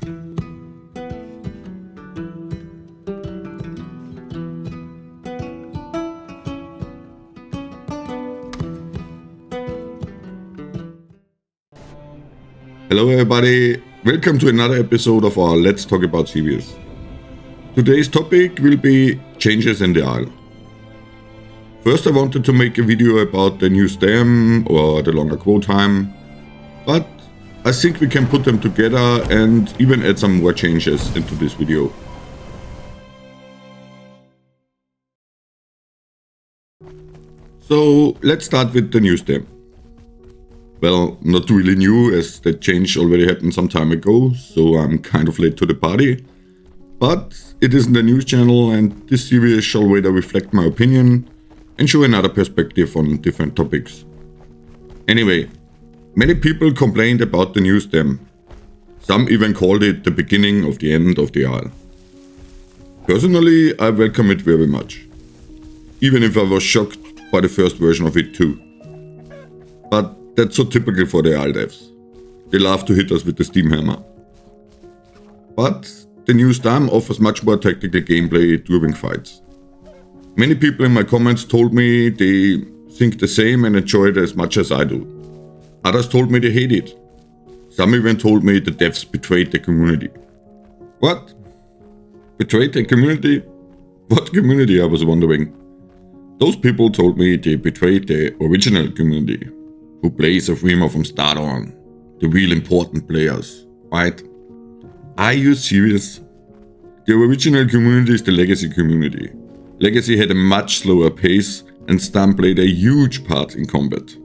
Hello everybody, welcome to another episode of our Let's Talk About series. Today's topic will be changes in the Isle. First I wanted to make a video about the new Stam or the longer quote time, but I think we can put them together and even add some more changes into this video. So let's start with the new Stam. Well, not really new, as the change already happened some time ago, so I'm kind of late to the party. But it isn't a news channel, and this series shall rather reflect my opinion and show another perspective on different topics. Anyway, many people complained about the new Stam. Some even called it the beginning of the end of the Isle. Personally, I welcome it very much, even if I was shocked by the first version of it too. But that's so typical for the Isle devs. They love to hit us with the steam hammer. But the new Stam offers much more tactical gameplay during fights. Many people in my comments told me they think the same and enjoy it as much as I do. Others told me they hate it. Some even told me the devs betrayed the community. What? Betrayed the community? What community, I was wondering. Those people told me they betrayed the original community, who plays a streamer from start on, the real important players, right? Are you serious? The original community is the legacy community. Legacy had a much slower pace and Stam played a huge part in combat.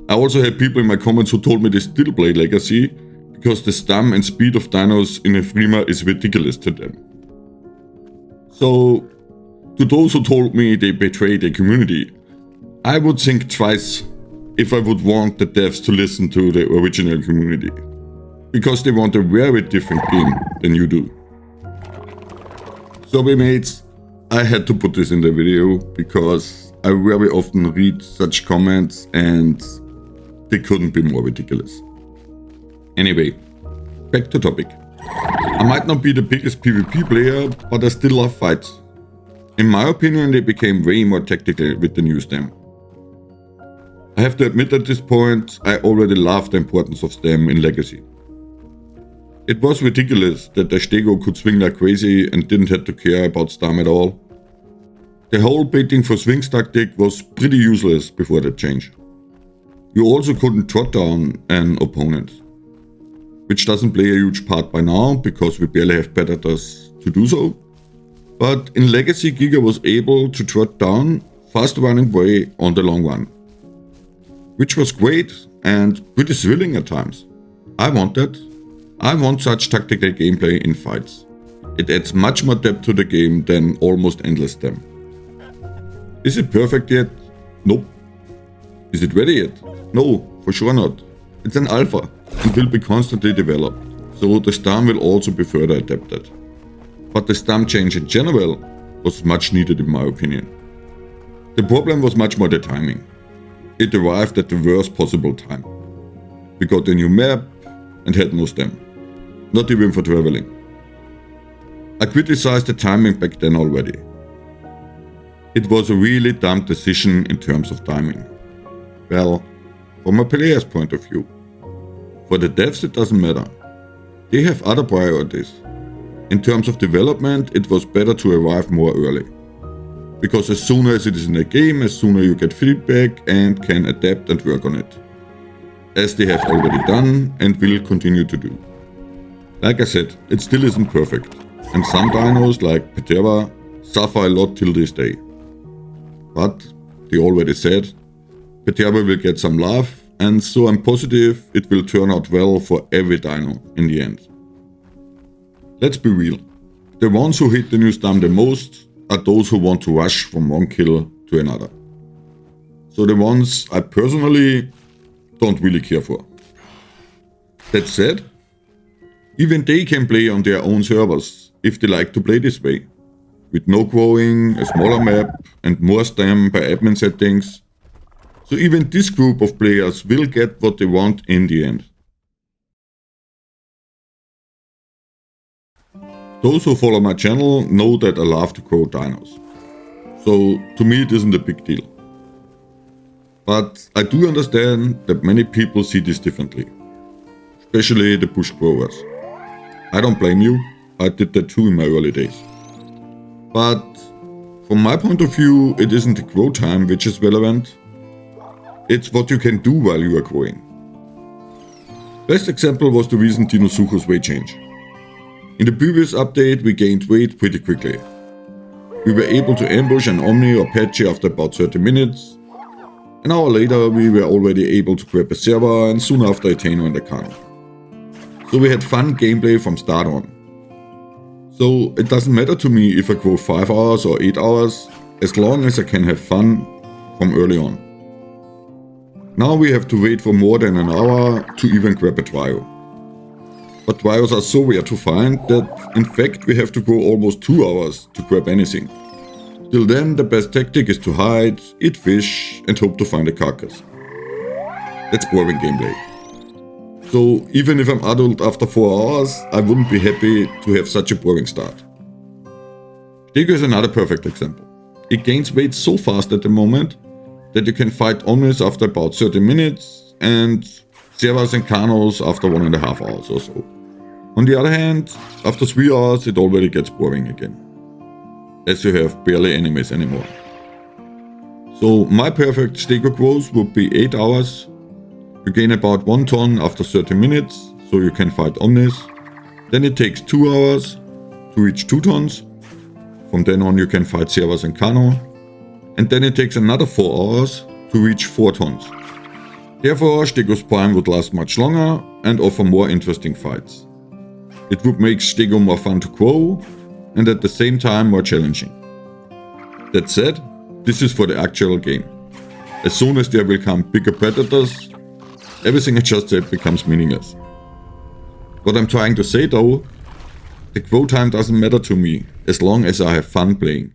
I also had people in my comments who told me they still play Legacy because the Stam and speed of dinos in a streamer is ridiculous to them. So, to those who told me they betrayed the community, I would think twice if I would want the devs to listen to the original community, because they want a very different game than you do. Sorry mates, I had to put this in the video because I very often read such comments and they couldn't be more ridiculous. Anyway, back to topic. I might not be the biggest PvP player, but I still love fights. In my opinion, they became way more tactical with the new Stam. I have to admit at this point, I already loved the importance of Stam in Legacy. It was ridiculous that the Stego could swing like crazy and didn't have to care about Stam at all. The whole baiting for swings tactic was pretty useless before that change. You also couldn't trot down an opponent, which doesn't play a huge part by now because we barely have predators to do so. But in Legacy, Giga was able to trot down fast running way on the long run, which was great and pretty thrilling at times. I want that. I want such tactical gameplay in fights. It adds much more depth to the game than almost endless Stam. Is it perfect yet? Nope. Is it ready yet? No, for sure not. It's an alpha and will be constantly developed, so the Stam will also be further adapted. But the Stam change in general was much needed in my opinion. The problem was much more the timing. It arrived at the worst possible time. We got a new map and had no Stam. Not even for traveling. I criticized the timing back then already. It was a really dumb decision in terms of timing. Well, from a player's point of view. For the devs it doesn't matter. They have other priorities. In terms of development, it was better to arrive more early. Because as soon as it is in the game, as sooner you get feedback and can adapt and work on it. As they have already done and will continue to do. Like I said, it still isn't perfect, and some dinos like Petera suffer a lot till this day. But, they already said, Petera will get some love, and so I'm positive it will turn out well for every dino in the end. Let's be real, the ones who hate the new Stam the most are those who want to rush from one kill to another. So the ones I personally don't really care for. That said, even they can play on their own servers if they like to play this way. With no growing, a smaller map and more Stam by admin settings. So even this group of players will get what they want in the end. Those who follow my channel know that I love to grow dinos. So to me it isn't a big deal. But I do understand that many people see this differently. Especially the bush growers. I don't blame you, I did that too in my early days. But from my point of view, it isn't the grow time which is relevant. It's what you can do while you are growing. Best example was the recent Dinosucho's weight change. In the previous update we gained weight pretty quickly. We were able to ambush an Omni or Patchy after about 30 minutes. An hour later we were already able to grab a server and soon after a Tano and a Kano. So we had fun gameplay from start on. So it doesn't matter to me if I grow 5 hours or 8 hours, as long as I can have fun from early on. Now we have to wait for more than an hour to even grab a trio. But trios are so rare to find that in fact we have to go almost 2 hours to grab anything. Till then the best tactic is to hide, eat fish and hope to find a carcass. That's boring gameplay. So even if I'm adult after 4 hours, I wouldn't be happy to have such a boring start. Stego is another perfect example. It gains weight so fast at the moment that you can fight Omnis after about 30 minutes and Servas and Kanos after 1.5 hours or so. On the other hand, after 3 hours it already gets boring again, as you have barely enemies anymore. So my perfect Stego growth would be 8 hours. You gain about 1 ton after 30 minutes, so you can fight Omnis. Then it takes 2 hours to reach 2 tons. From then on you can fight Servas and Kano. And then it takes another 4 hours to reach 4 tons. Therefore, Stego's Prime would last much longer and offer more interesting fights. It would make Stego more fun to grow and at the same time more challenging. That said, this is for the actual game. As soon as there will come bigger predators, everything I just said becomes meaningless. What I'm trying to say though, the grow time doesn't matter to me as long as I have fun playing.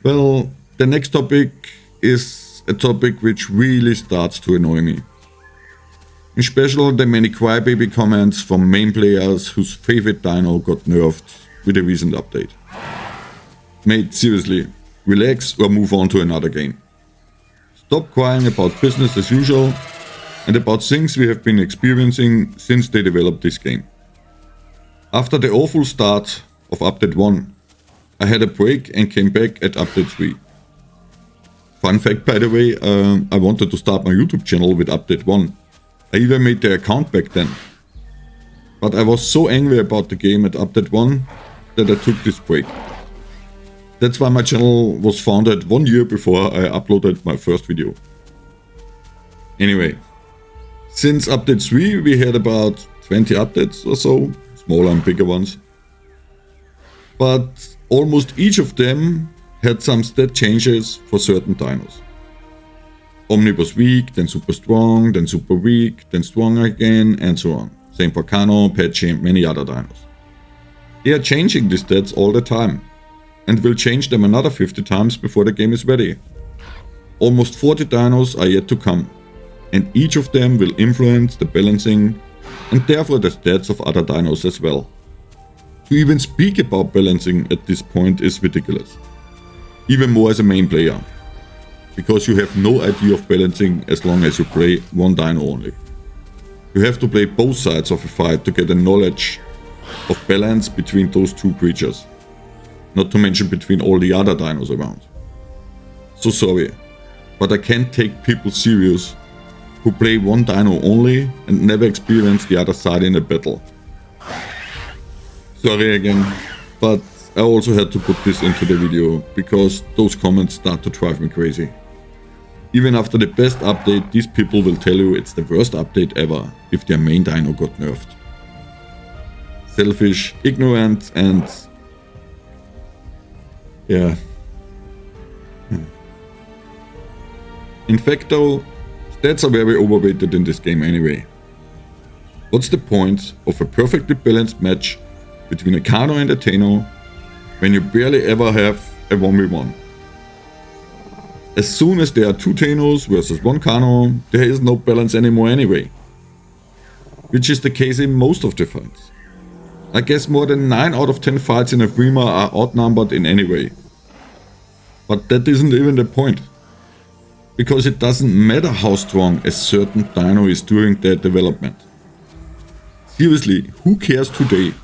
Well, the next topic is a topic which really starts to annoy me. In special the many crybaby comments from main players whose favorite dino got nerfed with a recent update. Mate, seriously, relax or move on to another game. Stop crying about business as usual and about things we have been experiencing since they developed this game. After the awful start of Update 1, I had a break and came back at Update 3. Fun fact by the way, I wanted to start my YouTube channel with Update 1. I even made the account back then. But I was so angry about the game at Update 1 that I took this break. That's why my channel was founded 1 year before I uploaded my first video. Anyway, since Update 3 we had about 20 updates or so, smaller and bigger ones. But almost each of them had some stat changes for certain dinos. Omni was weak, then super strong, then super weak, then strong again, and so on. Same for Kano, Patchy and many other dinos. They are changing these stats all the time, and will change them another 50 times before the game is ready. Almost 40 dinos are yet to come, and each of them will influence the balancing and therefore the stats of other dinos as well. To even speak about balancing at this point is ridiculous. Even more as a main player, because you have no idea of balancing as long as you play one dino only. You have to play both sides of a fight to get a knowledge of balance between those two creatures, not to mention between all the other dinos around. So sorry, but I can't take people serious who play one dino only and never experience the other side in a battle. Sorry again, but I also had to put this into the video, because those comments start to drive me crazy. Even after the best update, these people will tell you it's the worst update ever if their main dino got nerfed. Selfish, ignorant and... yeah. In fact though, stats are very overrated in this game anyway. What's the point of a perfectly balanced match between a Kano and a Tano when you barely ever have a 1v1? As soon as there are 2 Tanos versus 1 Kano, there is no balance anymore anyway. which is the case in most of the fights. I guess more than 9 out of 10 fights in a Freema are outnumbered in any way. But that isn't even the point. Because it doesn't matter how strong a certain dino is during their development. Seriously, who cares today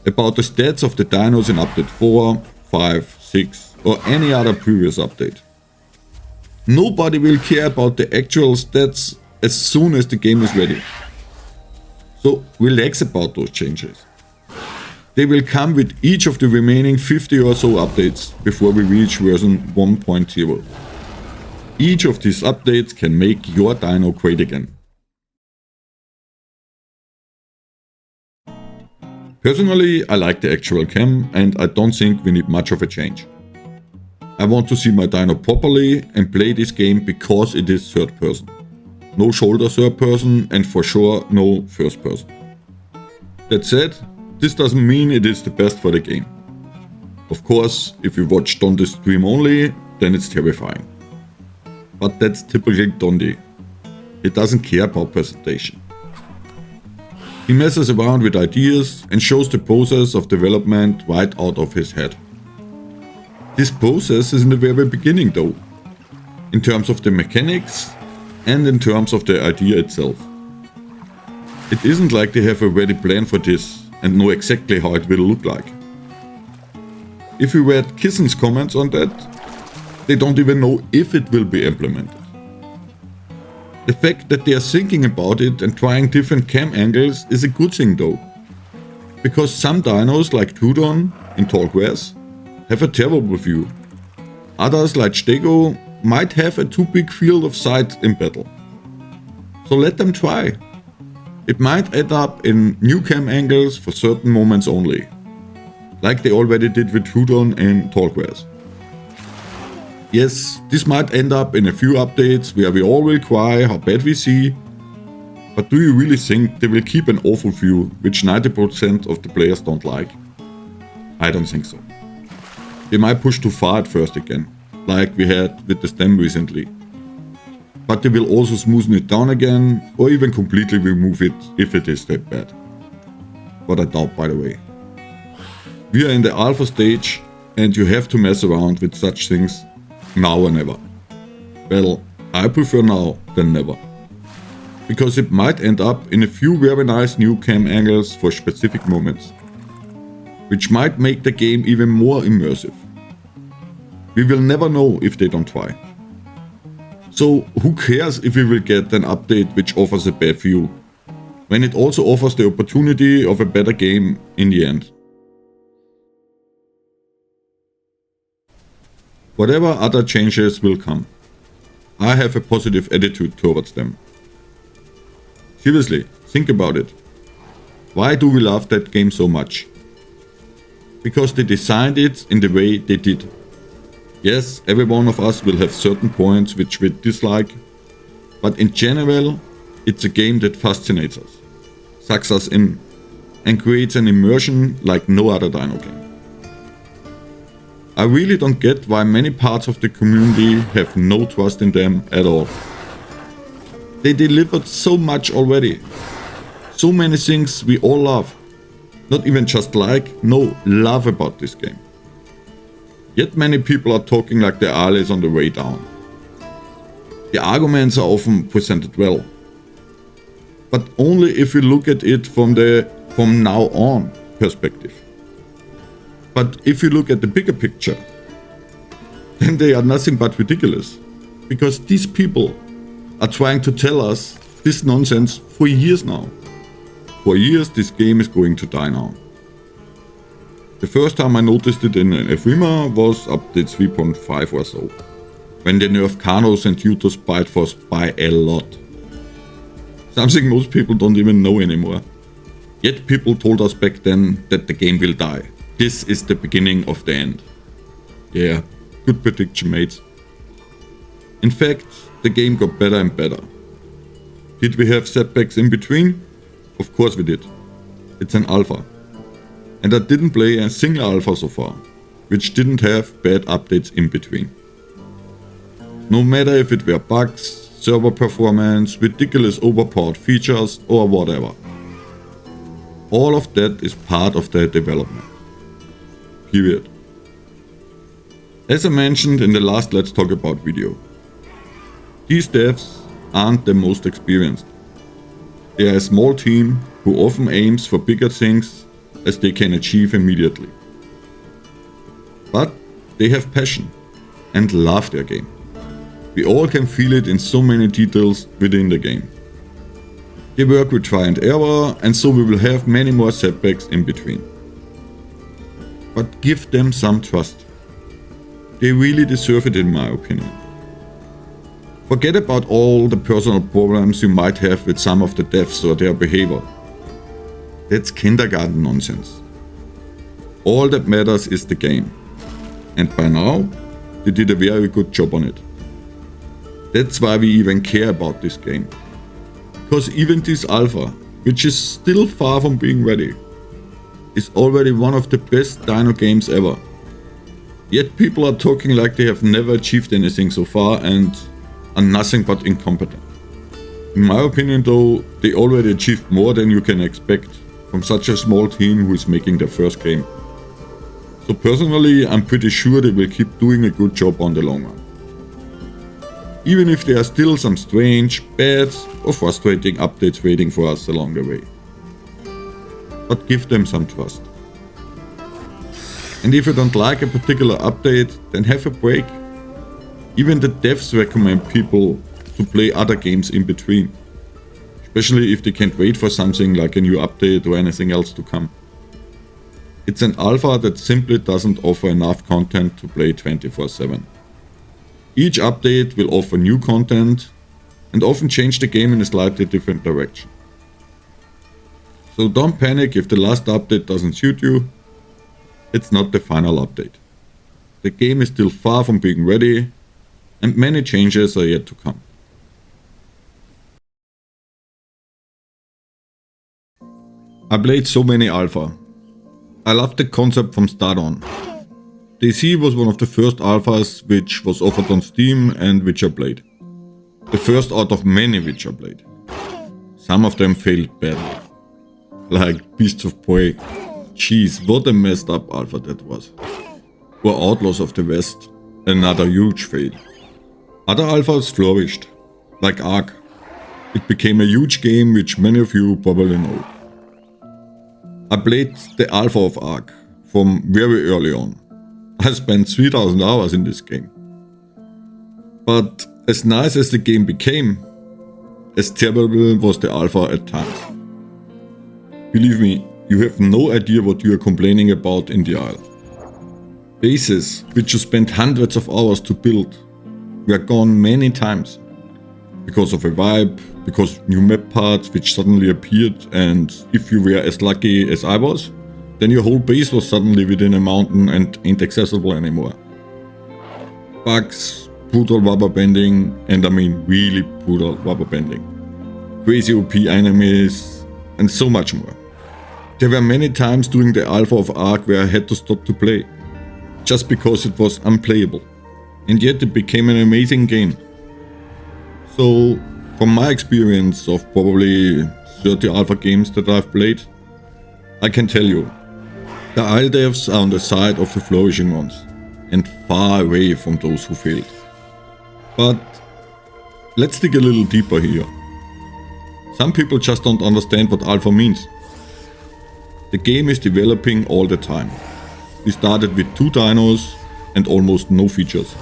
about the stats of the dinos in update 4, 5, 6 or any other previous update? Nobody will care about the actual stats as soon as the game is ready. So relax about those changes. They will come with each of the remaining 50 or so updates before we reach version 1.0. Each of these updates can make your dino great again. Personally, I like the actual cam and I don't think we need much of a change. I want to see my dino properly and play this game because it is third person. No shoulder third person and for sure no first person. That said, this doesn't mean it is the best for the game. Of course, if you watch Dondi's stream only, then it's terrifying. But that's typical Dondi. He doesn't care about presentation. He messes around with ideas and shows the process of development right out of his head. This process is in the very beginning though, in terms of the mechanics and in terms of the idea itself. It isn't like they have a ready plan for this and know exactly how it will look like. If you read Kissen's comments on that, they don't even know if it will be implemented. The fact that they are thinking about it and trying different cam angles is a good thing though. Because some dinos like Prudent in tall grass have a terrible view. Others like Stego might have a too big field of sight in battle. So let them try. It might add up in new cam angles for certain moments only. Like they already did with Prudent in tall grass. Yes, this might end up in a few updates where we all will cry how bad we see, but do you really think they will keep an awful view which 90% of the players don't like? I don't think so. They might push too far at first again, like we had with the Stam recently. But they will also smoothen it down again or even completely remove it if it is that bad. What I doubt, by the way. We are in the alpha stage and you have to mess around with such things now or never. Well, I prefer now than never. Because it might end up in a few very nice new cam angles for specific moments, which might make the game even more immersive. We will never know if they don't try. So who cares if we will get an update which offers a bad view, when it also offers the opportunity of a better game in the end. Whatever other changes will come, I have a positive attitude towards them. Seriously, think about it. Why do we love that game so much? Because they designed it in the way they did. Yes, every one of us will have certain points which we dislike, but in general, it's a game that fascinates us, sucks us in, and creates an immersion like no other dino game. I really don't get why many parts of the community have no trust in them at all. They delivered so much already. So many things we all love. Not even just like, no, love about this game. Yet many people are talking like the Aale is on the way down. The arguments are often presented well. But only if we look at it from the from now on perspective. But if you look at the bigger picture, then they are nothing but ridiculous. Because these people are trying to tell us this nonsense for years now. For years this game is going to die now. The first time I noticed it in Freema was update 3.5 or so, when they nerfed Carnos and Utos Bite Force by a lot. Something most people don't even know anymore. Yet people told us back then that the game will die. This is the beginning of the end. Yeah, good prediction, mates. In fact, the game got better and better. Did we have setbacks in between? Of course we did. It's an alpha. And I didn't play a single alpha so far, which didn't have bad updates in between. No matter if it were bugs, server performance, ridiculous overpowered features or whatever. All of that is part of the development. Period. As I mentioned in the last Let's Talk About video, these devs aren't the most experienced. They are a small team who often aims for bigger things as they can achieve immediately. But they have passion and love their game. We all can feel it in so many details within the game. They work with try and error, and so we will have many more setbacks in between. But give them some trust. They really deserve it in my opinion. Forget about all the personal problems you might have with some of the devs or their behavior. That's kindergarten nonsense. All that matters is the game. And by now, they did a very good job on it. That's why we even care about this game. Because even this alpha, which is still far from being ready, is already one of the best Dino games ever. Yet people are talking like they have never achieved anything so far and are nothing but incompetent. In my opinion though, they already achieved more than you can expect from such a small team who is making their first game. So personally, I'm pretty sure they will keep doing a good job on the long run. Even if there are still some strange, bad or frustrating updates waiting for us along the way. But give them some trust. And if you don't like a particular update, then have a break. Even the devs recommend people to play other games in between. Especially if they can't wait for something like a new update or anything else to come. It's an alpha that simply doesn't offer enough content to play 24/7. Each update will offer new content and often change the game in a slightly different direction. So don't panic if the last update doesn't suit you. It's not the final update. The game is still far from being ready and many changes are yet to come. I played so many alpha. I loved the concept from start on. DC was one of the first alphas which was offered on Steam and which I played. The first out of many which I played. Some of them failed badly. Like Beasts of Prey. Jeez, what a messed up alpha that was. Or Outlaws of the West. Another huge fail. Other alphas flourished. Like Ark. It became a huge game which many of you probably know. I played the alpha of Ark from very early on. I spent 3000 hours in this game. But as nice as the game became, as terrible was the alpha at times. Believe me, you have no idea what you are complaining about in the Isle. Bases, which you spent hundreds of hours to build, were gone many times. Because of a vibe, because of new map parts which suddenly appeared, and if you were as lucky as I was, then your whole base was suddenly within a mountain and ain't accessible anymore. Bugs, brutal rubber bending, and I mean really brutal rubber bending. Crazy OP enemies, and so much more. There were many times during the alpha of Ark where I had to stop to play, just because it was unplayable. And yet it became an amazing game. So, from my experience of probably 30 alpha games that I've played, I can tell you, the Isle devs are on the side of the flourishing ones, and far away from those who failed. But let's dig a little deeper here. Some people just don't understand what alpha means. The game is developing all the time. We started with 2 dinos and almost no features.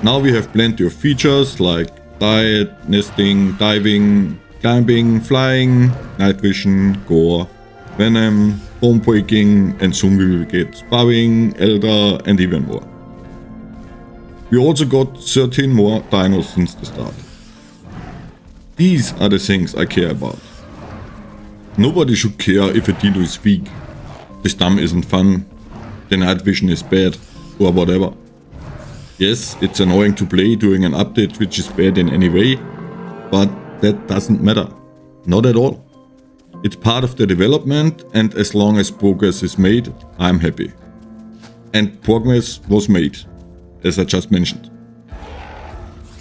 Now we have plenty of features like diet, nesting, diving, climbing, flying, night vision, gore, venom, bone breaking, and soon we will get sparring, elder, and even more. We also got 13 more dinos since the start. These are the things I care about. Nobody should care if a dino is weak, the Stam isn't fun, the night vision is bad, or whatever. Yes, it's annoying to play during an update which is bad in any way, but that doesn't matter. Not at all. It's part of the development, and as long as progress is made, I'm happy. And progress was made, as I just mentioned.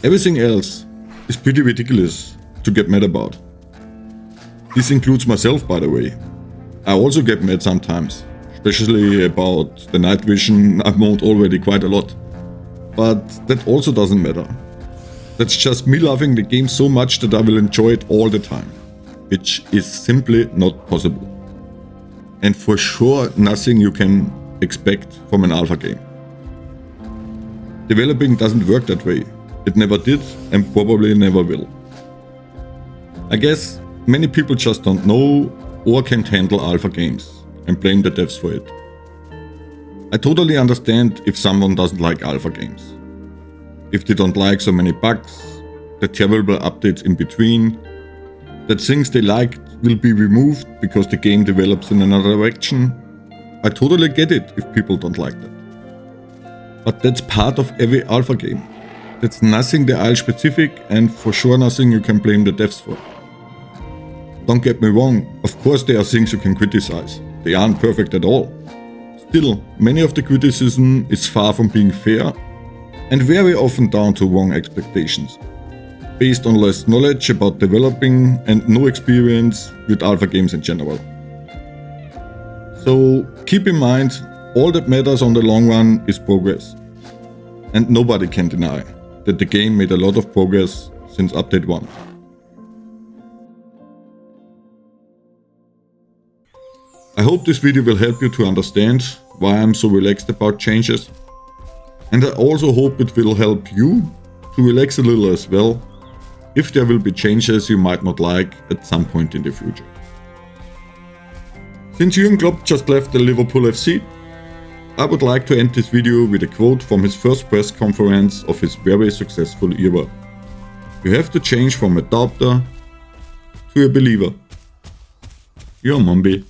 Everything else is pretty ridiculous to get mad about. This includes myself, by the way. I also get mad sometimes, especially about the night vision I've moaned already quite a lot. But that also doesn't matter. That's just me loving the game so much that I will enjoy it all the time, which is simply not possible. And for sure nothing you can expect from an alpha game. Developing doesn't work that way. It never did and probably never will. I guess many people just don't know or can't handle alpha games and blame the devs for it. I totally understand if someone doesn't like alpha games. If they don't like so many bugs, the terrible updates in between, that things they liked will be removed because the game develops in another direction. I totally get it if people don't like that. But that's part of every alpha game. That's nothing the IL specific and for sure nothing you can blame the devs for. Don't get me wrong, of course there are things you can criticize. They aren't perfect at all. Still, many of the criticism is far from being fair and very often down to wrong expectations, based on less knowledge about developing and no experience with alpha games in general. So keep in mind, all that matters on the long run is progress. And nobody can deny that the game made a lot of progress since update 1. I hope this video will help you to understand why I'm so relaxed about changes. And I also hope it will help you to relax a little as well, if there will be changes you might not like at some point in the future. Since Jürgen Klopp just left the Liverpool FC, I would like to end this video with a quote from his first press conference of his very successful era. You have to change from a doubter to a believer. Your Mombi.